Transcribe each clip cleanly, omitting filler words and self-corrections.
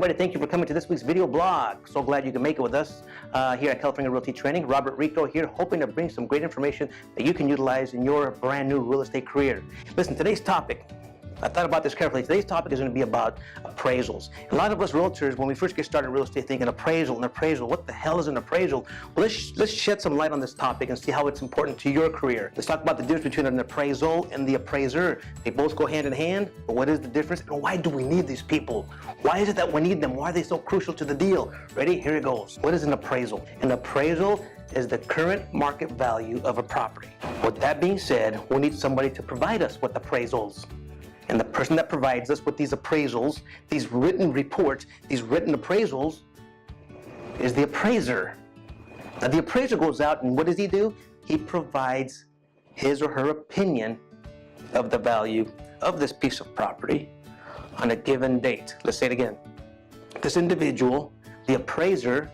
everybody, thank you for coming to this week's video blog. So glad you can make it with us here at California Realty Training. Robert Rico here, hoping to bring some great information that you can utilize in your brand new real estate career. Listen, today's topic, I thought about this carefully. Today's topic is going to be about appraisals. A lot of us realtors, when we first get started in real estate, thinking appraisal and appraisal. What the hell is an appraisal? Well, let's shed some light on this topic and see how it's important to your career. Let's talk about the difference between an appraisal and the appraiser. They both go hand in hand, but what is the difference? And why do we need these people? Why is it that we need them? Why are they so crucial to the deal? Ready? Here it goes. What is an appraisal? An appraisal is the current market value of a property. With that being said, we need somebody to provide us with appraisals. And the person that provides us with these appraisals, these written reports, these written appraisals, is the appraiser. Now the appraiser goes out and what does he do? He provides his or her opinion of the value of this piece of property on a given date. Let's say it again. This individual, the appraiser,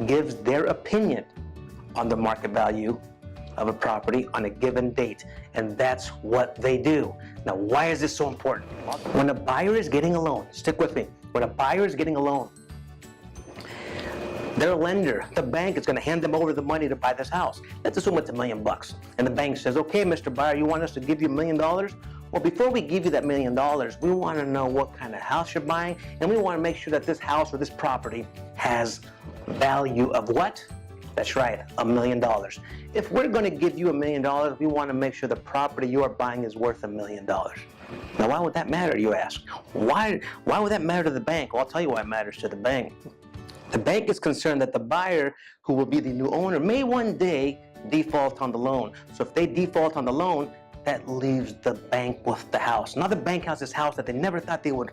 gives their opinion on the market value of a property on a given date, and that's what they do. Now, why is this so important? When a buyer is getting a loan, stick with me, when a buyer is getting a loan, their lender, the bank, is going to hand them over the money to buy this house. Let's assume it's $1 million. And the bank says, okay, Mr. Buyer, you want us to give you $1 million? Well, before we give you that $1 million, we want to know what kind of house you're buying, and we want to make sure that this house or this property has value of what? That's right, $1 million. If we're going to give you $1 million, we want to make sure the property you are buying is worth $1 million. Now, why would that matter, you ask? Why would that matter to the bank? Well, I'll tell you why it matters to the bank. The bank is concerned that the buyer, who will be the new owner, may one day default on the loan. So if they default on the loan, that leaves the bank with the house. Now the bank has this house that they never thought they would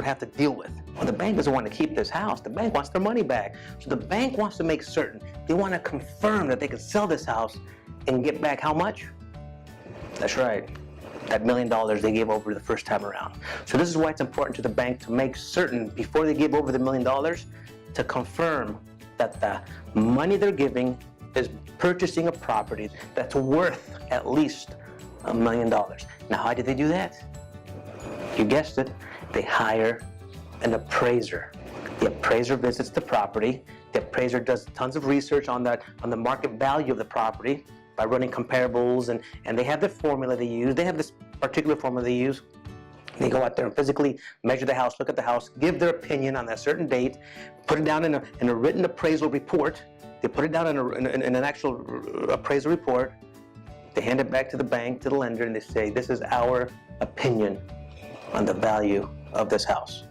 have to deal with. Well, the bank doesn't want to keep this house. The bank wants their money back. So the bank wants to make certain, they want to confirm that they can sell this house and get back how much? That's right, that $1 million they gave over the first time around. So this is why it's important to the bank to make certain, before they give over the $1 million, to confirm that the money they're giving is purchasing a property that's worth at least $1 million. Now, how did they do that? You guessed it. They hire an appraiser. The appraiser visits the property. The appraiser does tons of research on the market value of the property by running comparables, and they have the formula they use. They have this particular formula they use. They go out there and physically measure the house, look at the house, give their opinion on that certain date, put it down in a written appraisal report. They put it down in an actual appraisal report. They hand it back to the bank, to the lender, and they say, this is our opinion on the value of this house.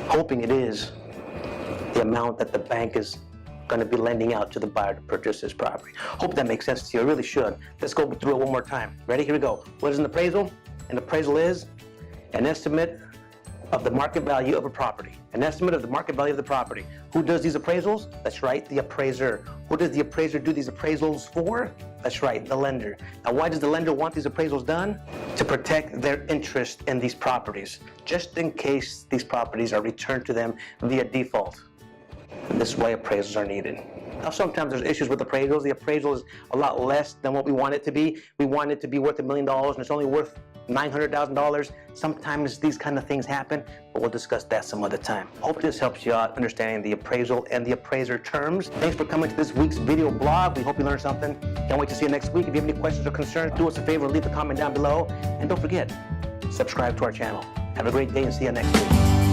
Hoping it is the amount that the bank is going to be lending out to the buyer to purchase this property. Hope that makes sense to you. It really should. Let's go through it one more time. Ready? Here we go. What is an appraisal? An appraisal is an estimate of the market value of a property. An estimate of the market value of the property. Who does these appraisals? That's right, the appraiser. Who does the appraiser do these appraisals for? That's right, the lender. Now, why does the lender want these appraisals done? To protect their interest in these properties, just in case these properties are returned to them via default. And this is why appraisals are needed. Now, sometimes there's issues with appraisals. The appraisal is a lot less than what we want it to be. We want it to be worth $1 million, and it's only worth $900,000. Sometimes these kind of things happen, but we'll discuss that some other time. Hope this helps you out understanding the appraisal and the appraiser terms. Thanks for coming to this week's video blog. We hope you learned something. Can't wait to see you next week. If you have any questions or concerns, do us a favor, leave a comment down below. And don't forget, subscribe to our channel. Have a great day and see you next week.